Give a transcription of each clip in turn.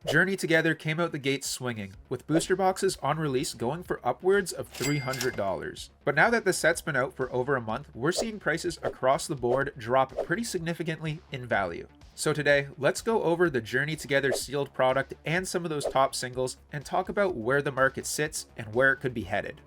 Journey Together came out the gate swinging, with booster boxes on release going for upwards of $300. But now that the set's been out for over a month, we're seeing prices across the board drop pretty significantly in value. So today, let's go over the Journey Together sealed product and some of those top singles and talk about where the market sits and where it could be headed.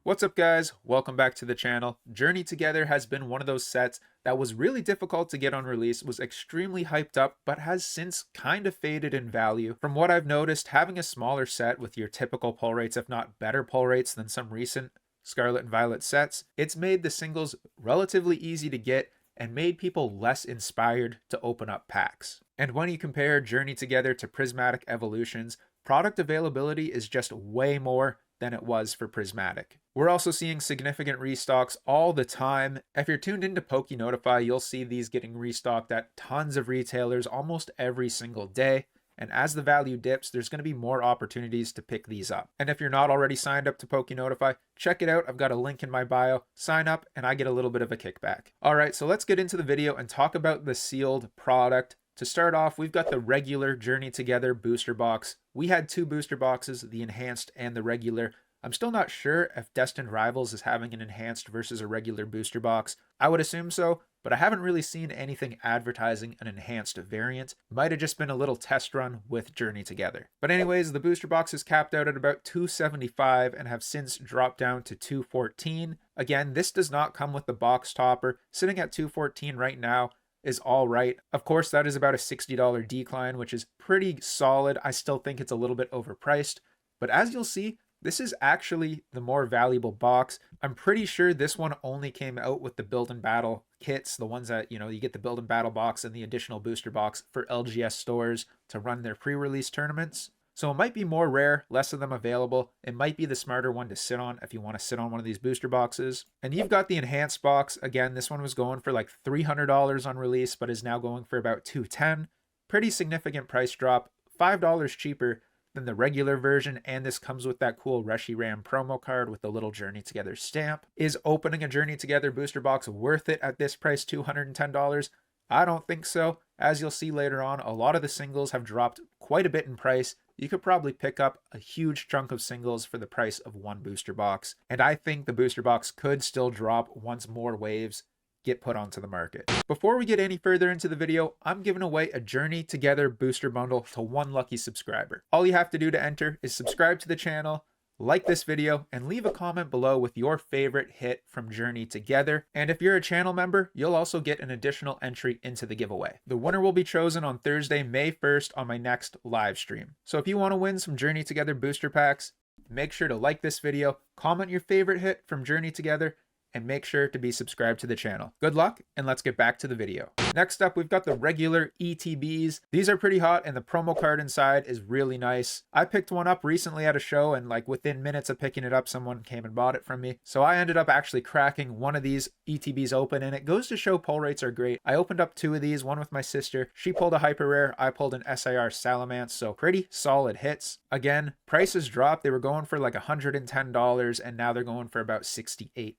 What's up guys, welcome back to the channel. Journey Together has been one of those sets that was really difficult to get on release, was extremely hyped up, but has since kind of faded in value. From what I've noticed, having a smaller set with your typical pull rates, if not better pull rates than some recent Scarlet and Violet sets, it's made the singles relatively easy to get and made people less inspired to open up packs. And when you compare Journey Together to Prismatic Evolutions, product availability is just way more than it was for Prismatic. We're also seeing significant restocks all the time. If you're tuned into PokeNotify, you'll see these getting restocked at tons of retailers almost every single day. And as the value dips, there's going to be more opportunities to pick these up. And if you're not already signed up to PokeNotify, check it out. I've got a link in my bio. Sign up and I get a little bit of a kickback. All right, so let's get into the video and talk about the sealed product. To start off, we've got the regular Journey Together booster box. We had two booster boxes, the enhanced and the regular. I'm still not sure if Destined Rivals is having an enhanced versus a regular booster box. I would assume so, but I haven't really seen anything advertising an enhanced variant. Might have just been a little test run with Journey Together. But anyways, the booster box is capped out at about $275 and have since dropped down to $214. Again, this does not come with the box topper. Sitting at $214 right now is all right. Of course, that is about a $60 decline, which is pretty solid. I still think it's a little bit overpriced, but as you'll see, this is actually the more valuable box. I'm pretty sure this one only came out with the Build and Battle kits, the ones that, you get the Build and Battle box and the additional booster box for LGS stores to run their pre-release tournaments. So it might be more rare, less of them available. It might be the smarter one to sit on if you want to sit on one of these booster boxes. And you've got the enhanced box. Again, this one was going for like $300 on release, but is now going for about $210. Pretty significant price drop, $5 cheaper than the regular version, and this comes with that cool Reshiram promo card with the little Journey Together stamp. Is opening a Journey Together booster box worth it at this price, $210? I don't think so. As you'll see later on, a lot of the singles have dropped quite a bit in price. You could probably pick up a huge chunk of singles for the price of one booster box, and I think the booster box could still drop once more waves get put onto the market. Before we get any further into the video, I'm giving away a Journey Together booster bundle to one lucky subscriber. All you have to do to enter is subscribe to the channel, like this video, and leave a comment below with your favorite hit from Journey Together. And if you're a channel member, you'll also get an additional entry into the giveaway. The winner will be chosen on Thursday, May 1st on my next live stream. So if you want to win some Journey Together booster packs, make sure to like this video, comment your favorite hit from Journey Together, and make sure to be subscribed to the channel. Good luck, and let's get back to the video. Next up, we've got the regular ETBs. These are pretty hot, and the promo card inside is really nice. I picked one up recently at a show, and like within minutes of picking it up, someone came and bought it from me. So I ended up actually cracking one of these ETBs open, and it goes to show pull rates are great. I opened up two of these, one with my sister. She pulled a hyper rare, I pulled an SIR Salamence, so pretty solid hits. Again, prices dropped. They were going for like $110, and now they're going for about $68.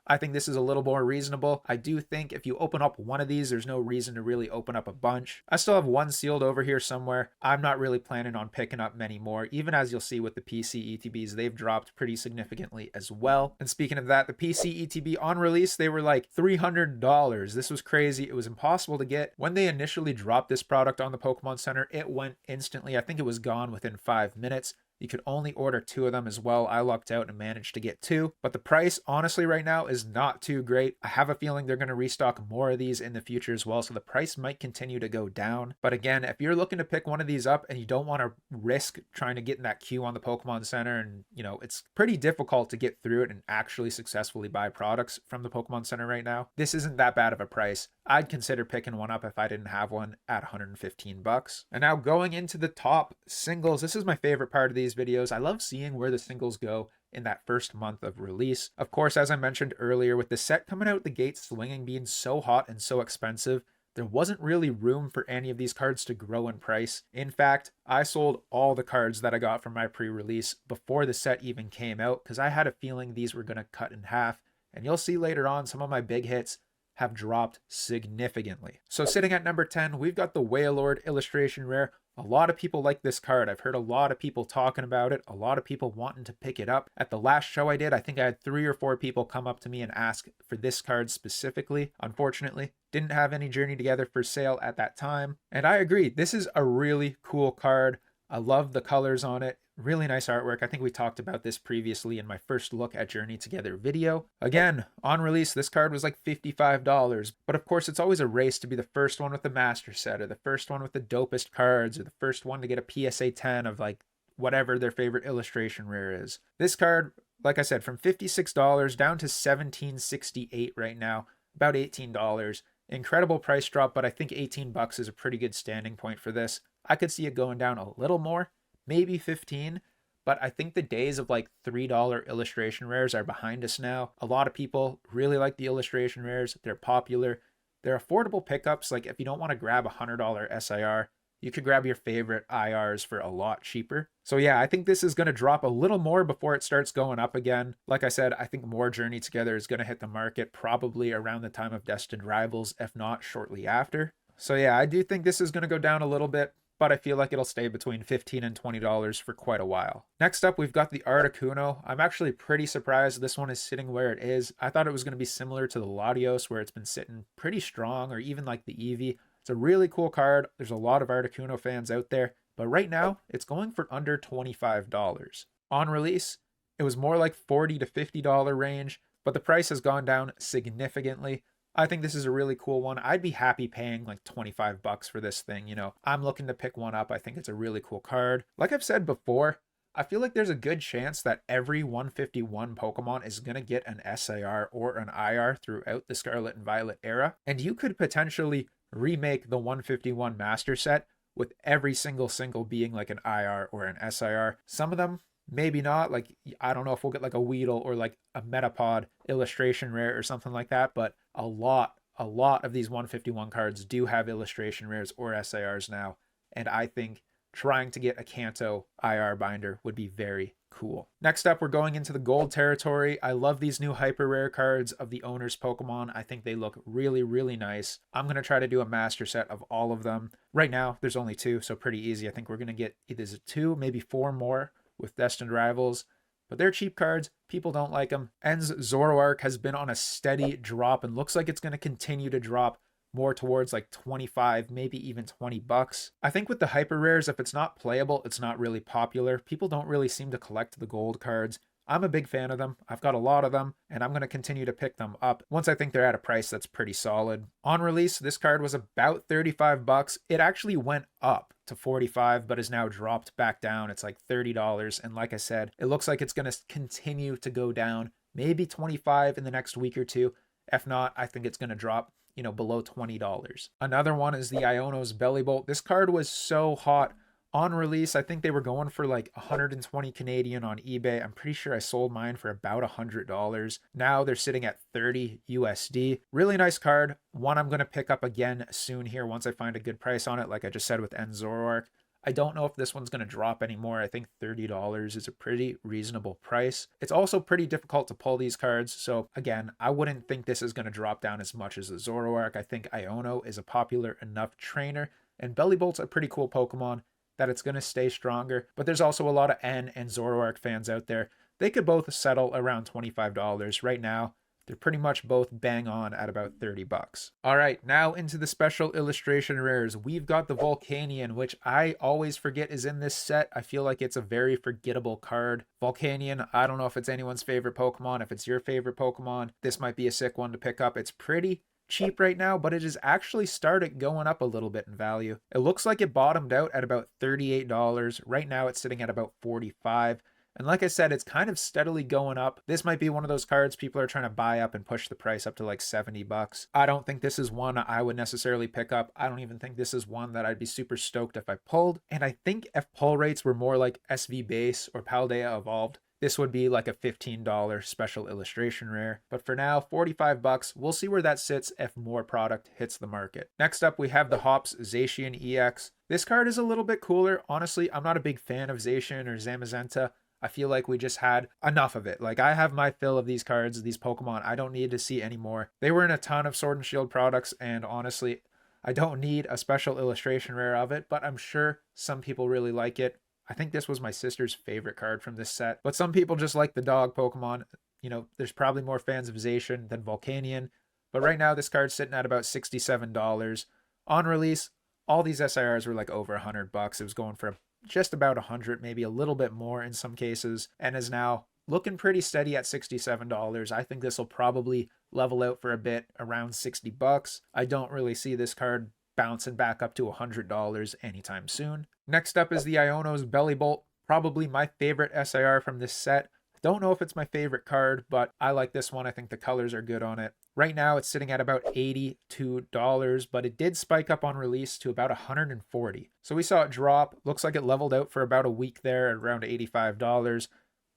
I think this is a little more reasonable. I do think if you open up one of these, there's no reason to really open up a bunch. I still have one sealed over here somewhere. I'm not really planning on picking up many more. Even as you'll see with the PC ETBs, they've dropped pretty significantly as well. And speaking of that, the PC ETB on release, they were like $300. This was crazy. It was impossible to get. When they initially dropped this product on the Pokemon Center, it went instantly. I think it was gone within 5 minutes. You could only order two of them as well. I lucked out and managed to get two, but the price honestly right now is not too great. I have a feeling they're going to restock more of these in the future as well, so the price might continue to go down. But again, if you're looking to pick one of these up and you don't want to risk trying to get in that queue on the Pokemon Center, and it's pretty difficult to get through it and actually successfully buy products from the Pokemon Center right now, this isn't that bad of a price. I'd consider picking one up if I didn't have one at $115. And now going into the top singles, this is my favorite part of these videos. I love seeing where the singles go in that first month of release. Of course, as I mentioned earlier, with the set coming out the gate swinging, being so hot and so expensive, there wasn't really room for any of these cards to grow in price. In fact, I sold all the cards that I got from my pre-release before the set even came out because I had a feeling these were going to cut in half. And you'll see later on some of my big hits have dropped significantly. So sitting at number 10, we've got the Wailord illustration rare. A lot of people like this card. I've heard a lot of people talking about it, a lot of people wanting to pick it up. At the last show I did, I think I had 3 or 4 people come up to me and ask for this card specifically. Unfortunately, didn't have any Journey Together for sale at that time. And I agree, this is a really cool card. I love the colors on it. Really nice artwork. I think we talked about this previously in my first look at Journey Together video. Again, on release, this card was like $55, but of course it's always a race to be the first one with the master set, or the first one with the dopest cards, or the first one to get a PSA 10 of like whatever their favorite illustration rare is. This card, like I said, from $56 down to $17.68 right now, about $18. Incredible price drop, but I think $18 is a pretty good standing point for this. I could see it going down a little more, maybe 15, but I think the days of like $3 illustration rares are behind us now. A lot of people really like the illustration rares. They're popular. They're affordable pickups. Like if you don't want to grab a $100 SIR, you could grab your favorite IRs for a lot cheaper. So yeah, I think this is going to drop a little more before it starts going up again. Like I said, I think more Journey Together is going to hit the market probably around the time of Destined Rivals, if not shortly after. So yeah, I do think this is going to go down a little bit, but I feel like it'll stay between $15 and $20 for quite a while. Next up, we've got the Articuno. I'm actually pretty surprised this one is sitting where it is. I thought it was going to be similar to the Latios, where it's been sitting pretty strong, or even like the Eevee. It's a really cool card. There's a lot of Articuno fans out there, but right now it's going for under $25. On release, it was more like $40 to $50 range, but the price has gone down significantly. I think this is a really cool one. I'd be happy paying like $25 for this thing. You know, I'm looking to pick one up. I think it's a really cool card. Like I've said before, I feel like there's a good chance that every 151 Pokemon is going to get an SIR or an IR throughout the Scarlet and Violet era. And you could potentially remake the 151 Master Set with every single being like an IR or an SIR. Some of them, maybe not. Like, I don't know if we'll get like a Weedle or like a Metapod illustration rare or something like that, but a lot of these 151 cards do have illustration rares or SIRs now, and I think trying to get a Kanto IR binder would be very cool. Next up, we're going into the gold territory. I love these new hyper rare cards of the owner's Pokemon. I think they look really, really nice. I'm going to try to do a master set of all of them. Right now, there's only 2, so pretty easy. I think we're going to get either 2, maybe 4 more with Destined Rivals. But they're cheap cards. People don't like them. En's Zoroark has been on a steady drop and looks like it's going to continue to drop more towards like 25, maybe even $20. I think with the hyper rares, if it's not playable, it's not really popular. People don't really seem to collect the gold cards. I'm a big fan of them. I've got a lot of them, and I'm going to continue to pick them up once I think they're at a price that's pretty solid. On release, this card was about $35. It actually went up to $45, but is now dropped back down. It's like $30. And like I said, it looks like it's going to continue to go down, maybe $25 in the next week or two. If not, I think it's going to drop, below $20. Another one is the Iono's Bellibolt. This card was so hot. On release, I think they were going for like 120 Canadian on eBay. I'm pretty sure I sold mine for about $100. Now they're sitting at 30 USD. Really nice card. One I'm going to pick up again soon here once I find a good price on it, like I just said with En's Zoroark. I don't know if this one's going to drop anymore. I think $30 is a pretty reasonable price. It's also pretty difficult to pull these cards. So again, I wouldn't think this is going to drop down as much as the Zoroark. I think Iono is a popular enough trainer, and Bellibolt's a pretty cool Pokemon that it's going to stay stronger. But there's also a lot of N and Zoroark fans out there. They could both settle around $25. Right now, they're pretty much both bang on at about $30. All right, now into the special illustration rares. We've got the Volcanion, which I always forget is in this set. I feel like it's a very forgettable card. Volcanion, I don't know if it's anyone's favorite Pokemon. If it's your favorite Pokemon, this might be a sick one to pick up. It's pretty cheap right now, but it has actually started going up a little bit in value. It looks like it bottomed out at about $38. Right now it's sitting at about $45. And like I said, it's kind of steadily going up. This might be one of those cards people are trying to buy up and push the price up to like $70. I don't think this is one I would necessarily pick up. I don't even think this is one that I'd be super stoked if I pulled. And I think if pull rates were more like SV Base or Paldea Evolved, this would be like a $15 special illustration rare. But for now, $45. We'll see where that sits if more product hits the market. Next up, we have the Hops Zacian EX. This card is a little bit cooler. Honestly, I'm not a big fan of Zacian or Zamazenta. I feel like we just had enough of it. Like, I have my fill of these cards, these Pokemon. I don't need to see any more. They were in a ton of Sword and Shield products, and honestly, I don't need a special illustration rare of it, but I'm sure some people really like it. I think this was my sister's favorite card from this set, but some people just like the dog Pokemon. You know, there's probably more fans of Zacian than Volcanion, but right now this card's sitting at about $67. On release, all these SIRs were like over $100. It was going for just about 100, maybe a little bit more in some cases, and is now looking pretty steady at $67. I think this will probably level out for a bit around $60. I don't really see this card bouncing back up to $100 anytime soon. Next up is the Iono's Belly Bolt, probably my favorite SIR from this set. Don't know if it's my favorite card, but I like this one. I think the colors are good on it. Right now it's sitting at about $82, but it did spike up on release to about $140. So we saw it drop. Looks like it leveled out for about a week there at around $85,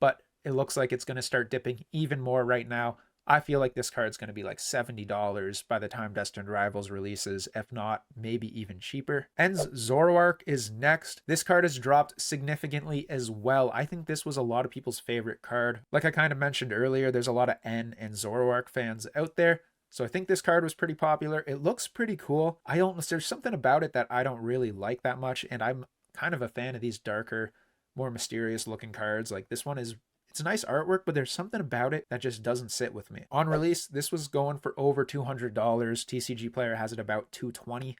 but it looks like it's going to start dipping even more right now. I feel like this card's going to be like $70 by the time Destined Rivals releases, if not, maybe even cheaper. En's Zoroark is next. This card has dropped significantly as well. I think this was a lot of people's favorite card. Like I kind of mentioned earlier, there's a lot of En and Zoroark fans out there, so I think this card was pretty popular. It looks pretty cool. There's something about it that I don't really like that much, and I'm kind of a fan of these darker, more mysterious looking cards. Like this one it's nice artwork, but there's something about it that just doesn't sit with me. On release, this was going for over $200. TCG Player has it about $220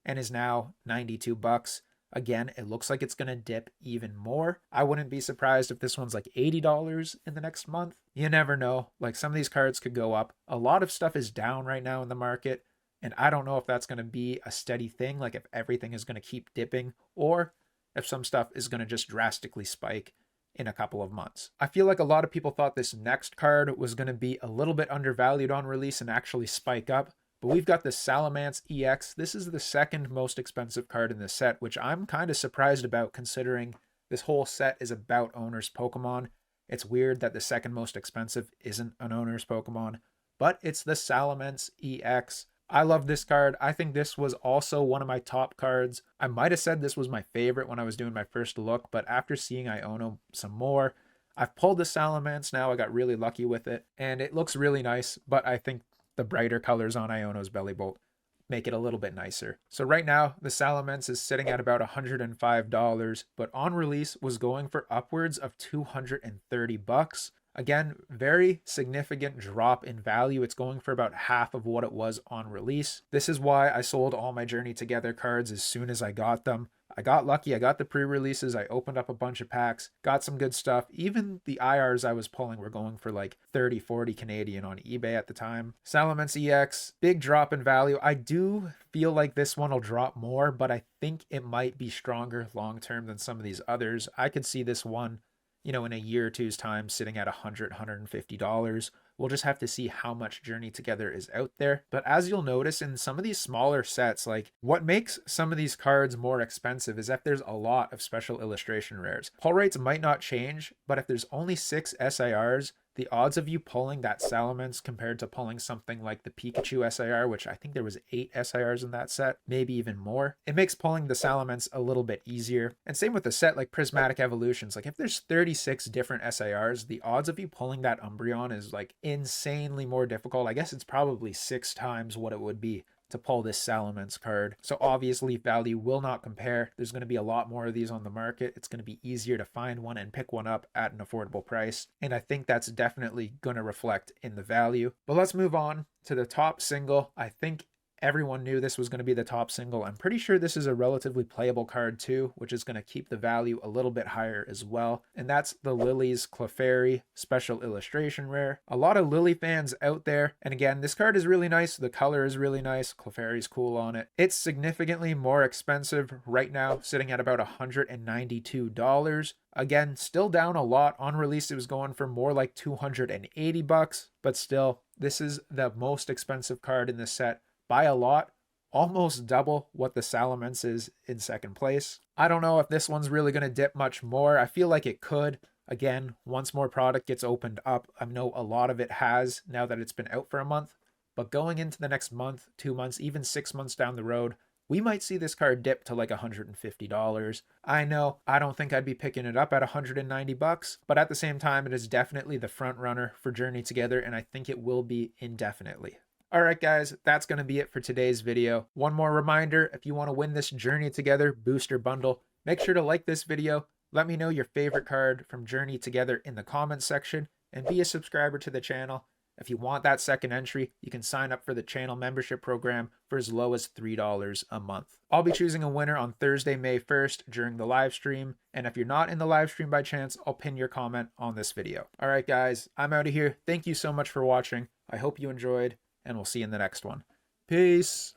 and is now $92. Again, it looks like it's going to dip even more. I wouldn't be surprised if this one's like $80 in the next month. You never know. Like, some of these cards could go up. A lot of stuff is down right now in the market, and I don't know if that's going to be a steady thing, like if everything is going to keep dipping, or if some stuff is going to just drastically spike in a couple of months. I feel like a lot of people thought this next card was going to be a little bit undervalued on release and actually spike up, but we've got the Salamence EX. This is the second most expensive card in this set, which I'm kind of surprised about considering this whole set is about owner's Pokemon. It's weird that the second most expensive isn't an owner's Pokemon, but it's the Salamence EX. I love this card. I think this was also one of my top cards. I might have said this was my favorite when I was doing my first look, but after seeing Iono some more, I've pulled the Salamence now. I got really lucky with it, and it looks really nice, but I think the brighter colors on Iono's Belly Bolt make it a little bit nicer. So right now, the Salamence is sitting at about $105, but on release was going for upwards of $230. Again, very significant drop in value. It's going for about half of what it was on release. This is why I sold all my Journey Together cards as soon as I got them. I got lucky. I got the pre-releases. I opened up a bunch of packs, got some good stuff. Even the IRs I was pulling were going for like 30, 40 Canadian on eBay at the time. Salamence EX, big drop in value. I do feel like this one will drop more, but I think it might be stronger long-term than some of these others. I could see this one, in a year or two's time, sitting at $100, $150. We'll just have to see how much Journey Together is out there. But as you'll notice in some of these smaller sets, like what makes some of these cards more expensive is that there's a lot of special illustration rares. Pull rates might not change, but if there's only 6 SIRs, the odds of you pulling that Salamence compared to pulling something like the Pikachu SIR, which I think there was 8 SIRs in that set, maybe even more, it makes pulling the Salamence a little bit easier. And same with a set like Prismatic Evolutions. Like if there's 36 different SIRs, the odds of you pulling that Umbreon is like insanely more difficult. I guess it's probably 6 times what it would be to pull this Salamence card. So obviously value will not compare. There's going to be a lot more of these on the market. It's going to be easier to find one and pick one up at an affordable price. And I think that's definitely going to reflect in the value. But let's move on to the top single. I think everyone knew this was going to be the top single. I'm pretty sure this is a relatively playable card too, which is going to keep the value a little bit higher as well. And that's the Lily's Clefairy special illustration rare. A lot of Lily fans out there. And again, this card is really nice. The color is really nice. Clefairy's cool on it. It's significantly more expensive right now, sitting at about $192. Again, still down a lot. On release, it was going for more like $280, but still, this is the most expensive card in this set by a lot, almost double what the Salamence is in second place. I don't know if this one's really going to dip much more. I feel like it could. Again, once more product gets opened up, I know a lot of it has now that it's been out for a month, but going into the next month, 2 months, even 6 months down the road, we might see this card dip to like $150. I know I don't think I'd be picking it up at $190, but at the same time, it is definitely the front runner for Journey Together, and I think it will be indefinitely. Alright guys, that's going to be it for today's video. One more reminder, if you want to win this Journey Together booster bundle, make sure to like this video, let me know your favorite card from Journey Together in the comments section, and be a subscriber to the channel. If you want that second entry, you can sign up for the channel membership program for as low as $3 a month. I'll be choosing a winner on Thursday, May 1st during the live stream, and if you're not in the live stream by chance, I'll pin your comment on this video. Alright guys, I'm out of here. Thank you so much for watching. I hope you enjoyed, and we'll see you in the next one. Peace!